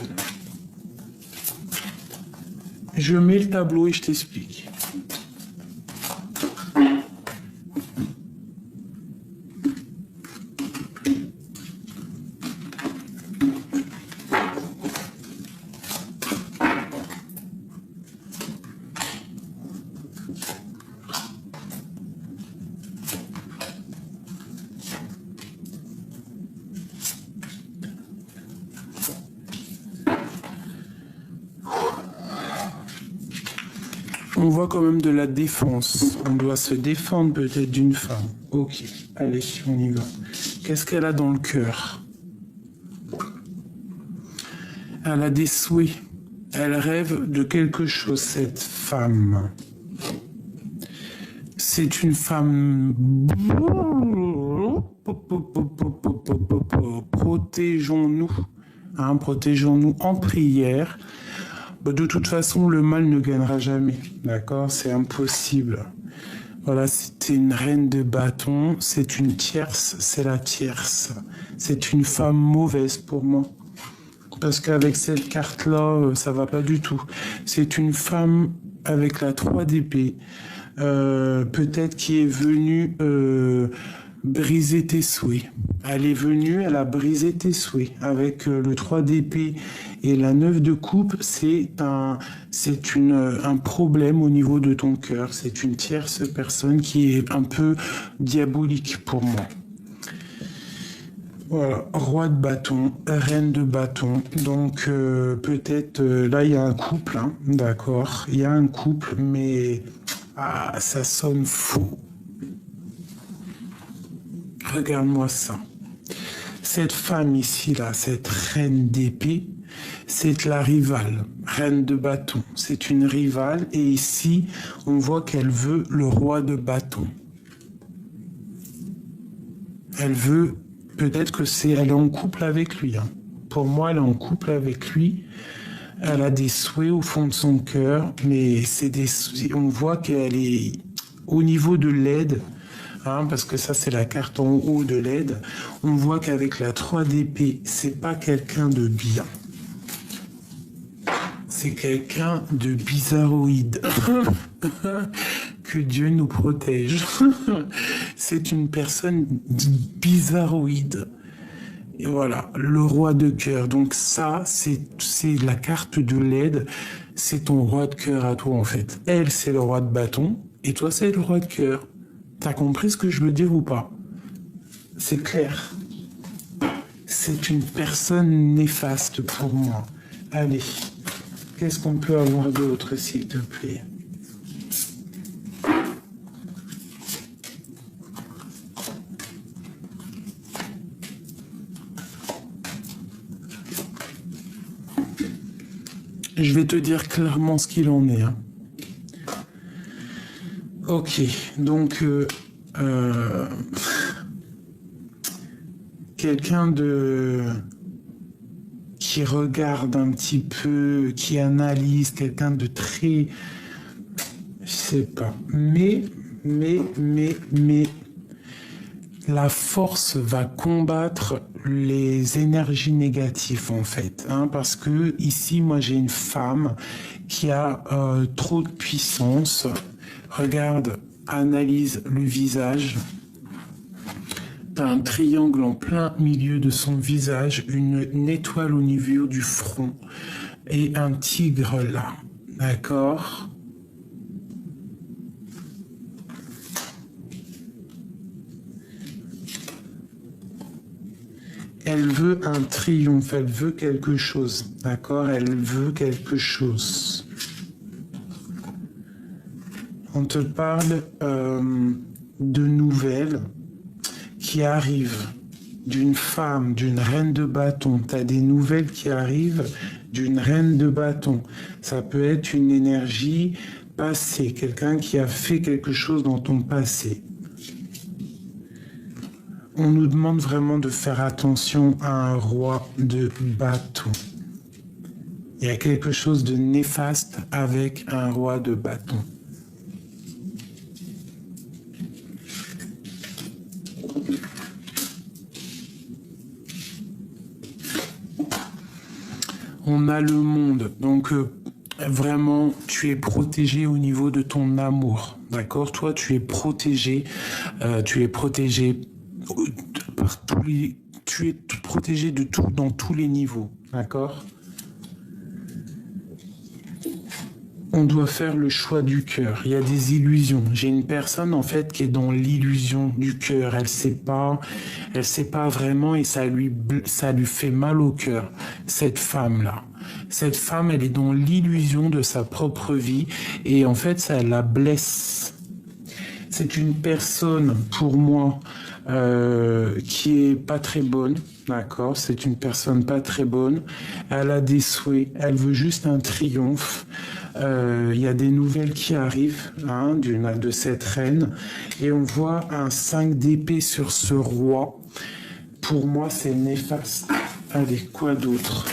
Je mets le tableau et je t'explique. On voit quand même de la défense. On doit se défendre peut-être d'une femme. Ok, allez, on y va. Qu'est-ce qu'elle a dans le cœur? Elle a des souhaits. Elle rêve de quelque chose, cette femme. C'est une femme... Protégeons-nous. Hein, protégeons-nous en prière. De toute façon, le mal ne gagnera jamais. D'accord? C'est impossible. Voilà, c'était une reine de bâton. C'est une tierce. C'est la tierce. C'est une femme mauvaise pour moi. Parce qu'avec cette carte-là, ça va pas du tout. C'est une femme avec la 3 d'épée. Peut-être qui est venue briser tes souhaits. Elle est venue, elle a brisé tes souhaits. Avec le 3 d'épée et la 9 de coupe, c'est un problème au niveau de ton cœur. C'est une tierce personne qui est un peu diabolique pour moi. Voilà, roi de bâton, reine de bâton. Donc peut-être, là il y a un couple, hein, d'accord. Il y a un couple, mais ça sonne faux. Regarde-moi ça. Cette femme ici, là, cette reine d'épée, c'est la rivale, reine de bâton. C'est une rivale et ici, on voit qu'elle veut le roi de bâton. Elle veut, peut-être que elle est en couple avec lui. Hein. Pour moi, elle est en couple avec lui. Elle a des souhaits au fond de son cœur, mais on voit qu'elle est au niveau de l'aide. Hein, parce que ça c'est la carte en haut de l'aide, on voit qu'avec la 3 d'épée, c'est pas quelqu'un de bien. C'est quelqu'un de bizarroïde. Que Dieu nous protège. C'est une personne bizarroïde. Et voilà, le roi de cœur. Donc ça, c'est la carte de l'aide. C'est ton roi de cœur à toi en fait. Elle, c'est le roi de bâton. Et toi, c'est le roi de cœur. T'as compris ce que je veux dire ou pas? C'est clair. C'est une personne néfaste pour moi. Allez, qu'est-ce qu'on peut avoir d'autre, s'il te plaît? Je vais te dire clairement ce qu'il en est. Hein. Ok, donc quelqu'un qui regarde un petit peu, qui analyse, quelqu'un de très, je sais pas, mais la force va combattre les énergies négatives en fait, hein, parce que ici moi j'ai une femme qui a trop de puissance. Regarde, analyse le visage. T'as un triangle en plein milieu de son visage, une étoile au niveau du front et un tigre là, d'accord? Elle veut un triomphe, elle veut quelque chose, d'accord? Elle veut quelque chose. On te parle de nouvelles qui arrivent d'une femme, d'une reine de bâton. Tu as des nouvelles qui arrivent d'une reine de bâton. Ça peut être une énergie passée, quelqu'un qui a fait quelque chose dans ton passé. On nous demande vraiment de faire attention à un roi de bâton. Il y a quelque chose de néfaste avec un roi de bâton. On a le monde, donc vraiment tu es protégé au niveau de ton amour, d'accord? Toi tu es protégé par tu es protégé de tout dans tous les niveaux, d'accord? On doit faire le choix du cœur. Il y a des illusions. J'ai une personne en fait qui est dans l'illusion du cœur. Elle sait pas vraiment et ça lui fait mal au cœur. Cette femme là, Cette femme, elle est dans l'illusion de sa propre vie et en fait, ça la blesse. C'est une personne, pour moi, qui est pas très bonne, d'accord? C'est une personne pas très bonne. Elle a des souhaits, elle veut juste un triomphe. Il y a des nouvelles qui arrivent hein, de cette reine et on voit un 5 d'épée sur ce roi. Pour moi, c'est néfaste. Allez, quoi d'autre?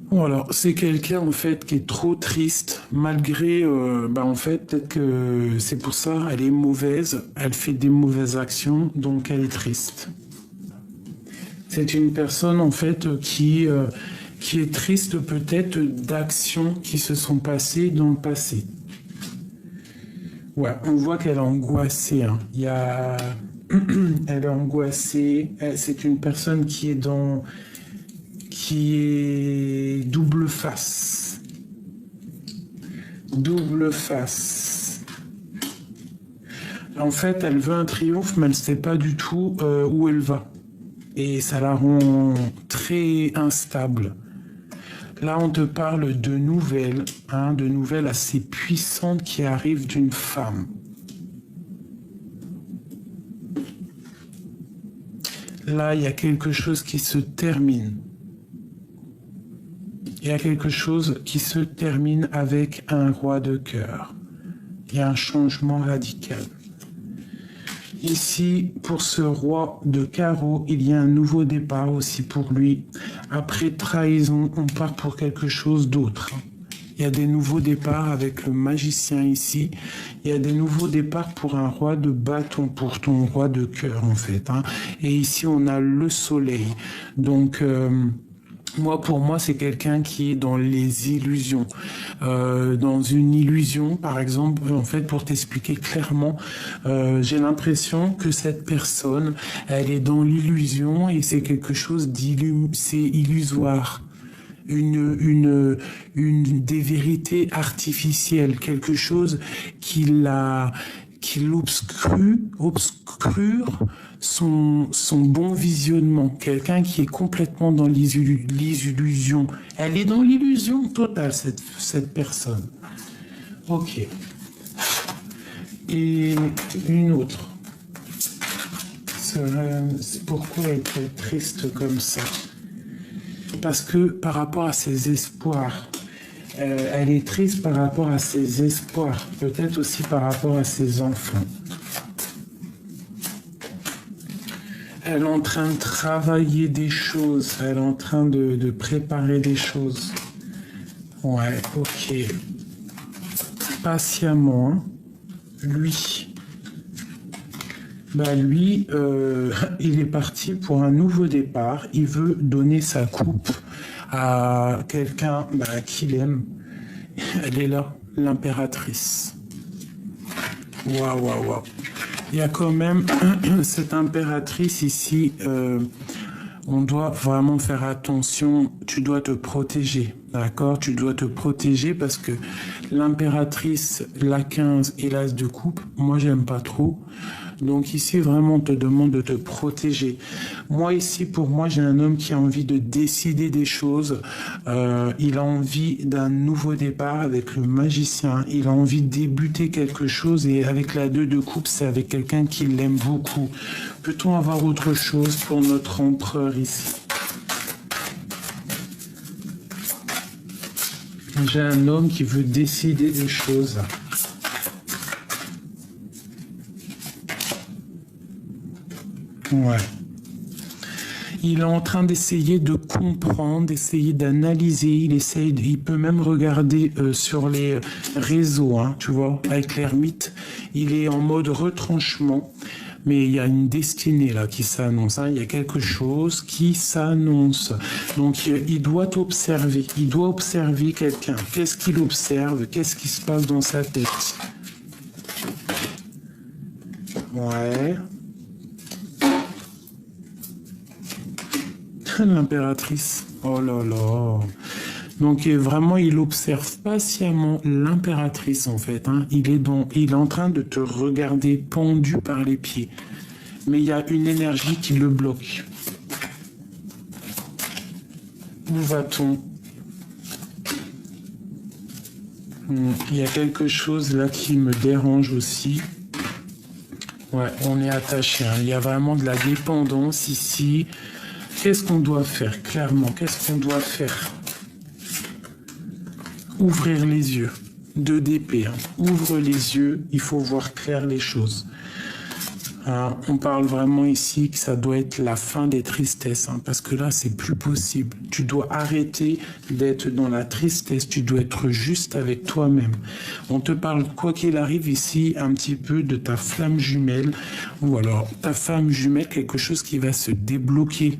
Voilà, c'est quelqu'un en fait qui est trop triste, malgré, en fait, peut-être que c'est pour ça, elle est mauvaise, elle fait des mauvaises actions, donc elle est triste. C'est une personne en fait qui est triste peut-être d'actions qui se sont passées dans le passé. Ouais, on voit qu'elle est angoissée. Hein. Il y a, elle est angoissée. C'est une personne qui est double face. Double face. En fait, elle veut un triomphe, mais elle ne sait pas du tout où elle va. Et ça la rend très instable. Là, on te parle de nouvelles assez puissantes qui arrivent d'une femme. Là, il y a quelque chose qui se termine. Il y a quelque chose qui se termine avec un roi de cœur. Il y a un changement radical. Ici, pour ce roi de carreau, il y a un nouveau départ aussi pour lui. Après trahison, on part pour quelque chose d'autre. Il y a des nouveaux départs avec le magicien ici. Il y a des nouveaux départs pour un roi de bâton, pour ton roi de cœur en fait. Hein. Et ici, on a le soleil. Donc... pour moi, c'est quelqu'un qui est dans les illusions. Dans une illusion, par exemple, en fait, pour t'expliquer clairement, j'ai l'impression que cette personne, elle est dans l'illusion et c'est quelque chose c'est illusoire. Des vérités artificielles, quelque chose qui l'obscure son bon visionnement. Quelqu'un qui est complètement dans les illusions. Elle est dans l'illusion totale, cette personne. Ok. Et une autre. Pourquoi elle est triste comme ça? Parce que par rapport à ses espoirs, elle est triste par rapport à ses espoirs, peut-être aussi par rapport à ses enfants. Elle est en train de travailler des choses, elle est en train de préparer des choses. Ouais, ok. Patiemment, hein. Lui, il est parti pour un nouveau départ. Il veut donner sa coupe à quelqu'un qu'il aime. Elle est là, l'impératrice. Waouh. Il y a quand même cette impératrice ici. On doit vraiment faire attention. Tu dois te protéger, d'accord? Tu dois te protéger parce que l'impératrice, la 15 et l'as de coupe, moi, j'aime pas trop. Donc ici, vraiment, on te demande de te protéger. Moi, ici, pour moi, j'ai un homme qui a envie de décider des choses. Il a envie d'un nouveau départ avec le magicien. Il a envie de débuter quelque chose. Et avec la 2 de coupe, c'est avec quelqu'un qui l'aime beaucoup. Peut-on avoir autre chose pour notre empereur ici? J'ai un homme qui veut décider des choses. Ouais. Il est en train d'essayer de comprendre, d'essayer d'analyser. Il peut même regarder sur les réseaux, hein, tu vois, avec l'ermite. Il est en mode retranchement, mais il y a une destinée là qui s'annonce. Hein, il y a quelque chose qui s'annonce. Donc il doit observer. Il doit observer quelqu'un. Qu'est-ce qu'il observe? Qu'est-ce qui se passe dans sa tête? Ouais. L'impératrice. Oh là là. Donc vraiment, il observe patiemment l'impératrice en fait. Hein. Il est en train de te regarder pendu par les pieds. Mais il y a une énergie qui le bloque. Où va-t-on? Il y a quelque chose là qui me dérange aussi. Ouais, on est attaché. Hein. Il y a vraiment de la dépendance ici. Qu'est-ce qu'on doit faire, clairement? Qu'est-ce qu'on doit faire? Ouvrir les yeux. 2 d'épée. Hein. Ouvre les yeux, il faut voir clair les choses. Alors, on parle vraiment ici que ça doit être la fin des tristesses, hein, parce que là, c'est plus possible. Tu dois arrêter d'être dans la tristesse, tu dois être juste avec toi-même. On te parle, quoi qu'il arrive ici, un petit peu de ta flamme jumelle, ou alors ta femme jumelle, quelque chose qui va se débloquer.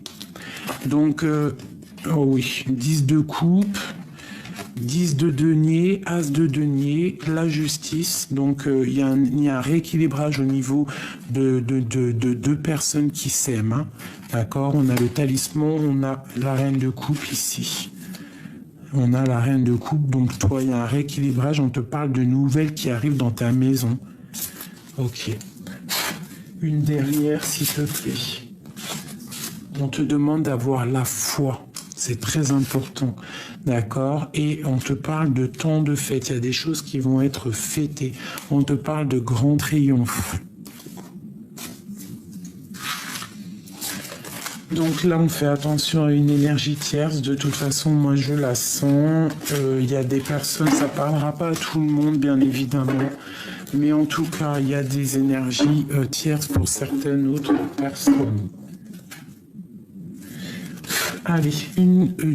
Donc, oh oui, 10 de coupe, 10 de denier, as de denier, la justice. Donc, il y a un rééquilibrage au niveau de 2 personnes qui s'aiment. Hein. D'accord? On a le talisman, on a la reine de coupe ici. On a la reine de coupe. Donc, toi, il y a un rééquilibrage. On te parle de nouvelles qui arrivent dans ta maison. Ok. Une dernière, s'il te plaît. On te demande d'avoir la foi. C'est très important, d'accord? Et on te parle de temps de fête. Il y a des choses qui vont être fêtées. On te parle de grand triomphe. Donc là, on fait attention à une énergie tierce. De toute façon, moi, je la sens. Il y a des personnes, ça parlera pas à tout le monde, bien évidemment. Mais en tout cas, il y a des énergies tierces pour certaines autres personnes. Allez,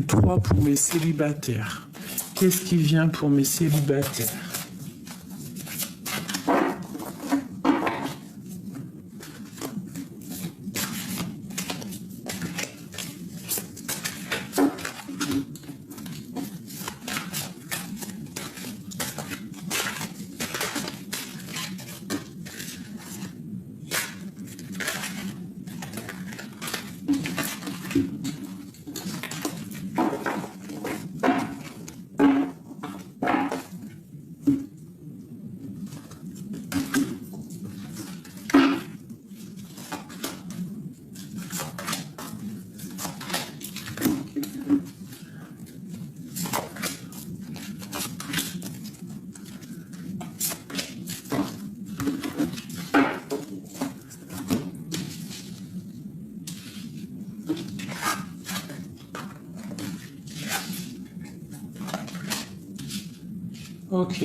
3 pour mes célibataires. Qu'est-ce qui vient pour mes célibataires? Ok.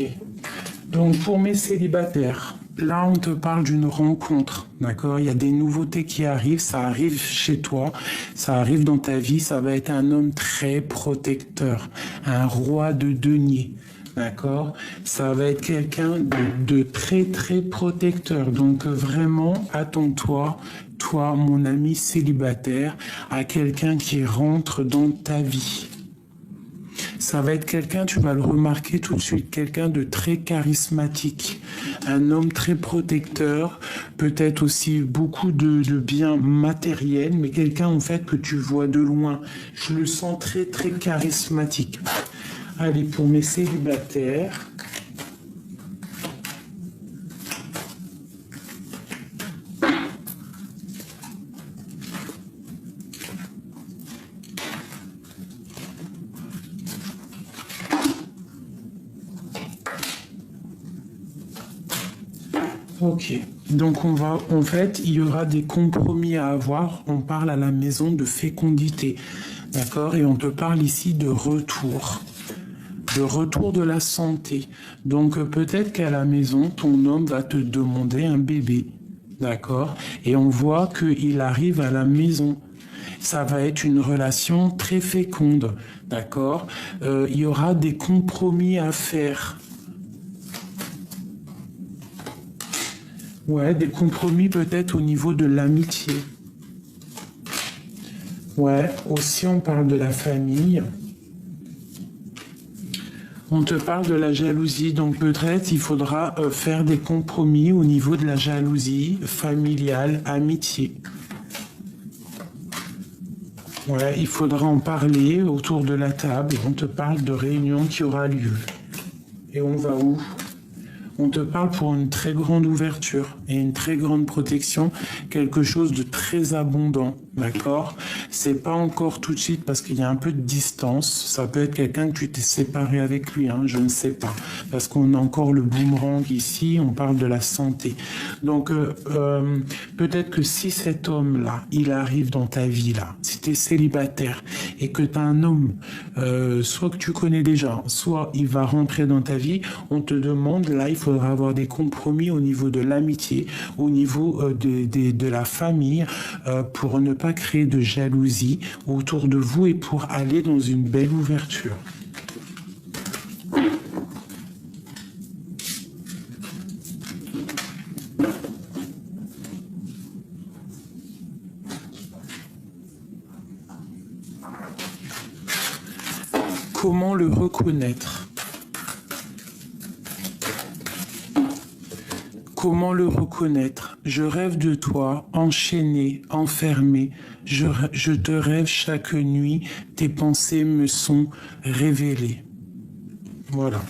Donc pour mes célibataires, là on te parle d'une rencontre, d'accord? Il y a des nouveautés qui arrivent, ça arrive chez toi, ça arrive dans ta vie, ça va être un homme très protecteur, un roi de denier, d'accord? Ça va être quelqu'un de très très protecteur, donc vraiment attends-toi, toi mon ami célibataire, à quelqu'un qui rentre dans ta vie. Ça va être quelqu'un, tu vas le remarquer tout de suite, quelqu'un de très charismatique, un homme très protecteur, peut-être aussi beaucoup de biens matériels, mais quelqu'un en fait que tu vois de loin. Je le sens très très charismatique. Allez, pour mes célibataires. Ok, donc en fait, il y aura des compromis à avoir. On parle à la maison de fécondité, d'accord? Et on te parle ici de retour de la santé. Donc peut-être qu'à la maison, ton homme va te demander un bébé, d'accord? Et on voit qu'il arrive à la maison. Ça va être une relation très féconde, d'accord? Il y aura des compromis à faire. Ouais, des compromis peut-être au niveau de l'amitié. Ouais, aussi on parle de la famille. On te parle de la jalousie, donc peut-être il faudra faire des compromis au niveau de la jalousie familiale, amitié. Ouais, il faudra en parler autour de la table. On te parle de réunion qui aura lieu. Et on va où? On te parle pour une très grande ouverture et une très grande protection, quelque chose de très abondant, d'accord? C'est pas encore tout de suite parce qu'il y a un peu de distance. Ça peut être quelqu'un que tu t'es séparé avec lui, hein, je ne sais pas. Parce qu'on a encore le boomerang ici, on parle de la santé. Donc peut-être que si cet homme-là, il arrive dans ta vie là, si tu es célibataire et que tu as un homme, soit que tu connais déjà, soit il va rentrer dans ta vie, on te demande, là, il faudra avoir des compromis au niveau de l'amitié, au niveau de la famille, pour ne pas créer de jalousie autour de vous et pour aller dans une belle ouverture. Comment le reconnaître? Comment le reconnaître? Je rêve de toi, enchaîné, enfermé. Je te rêve chaque nuit, tes pensées me sont révélées. Voilà.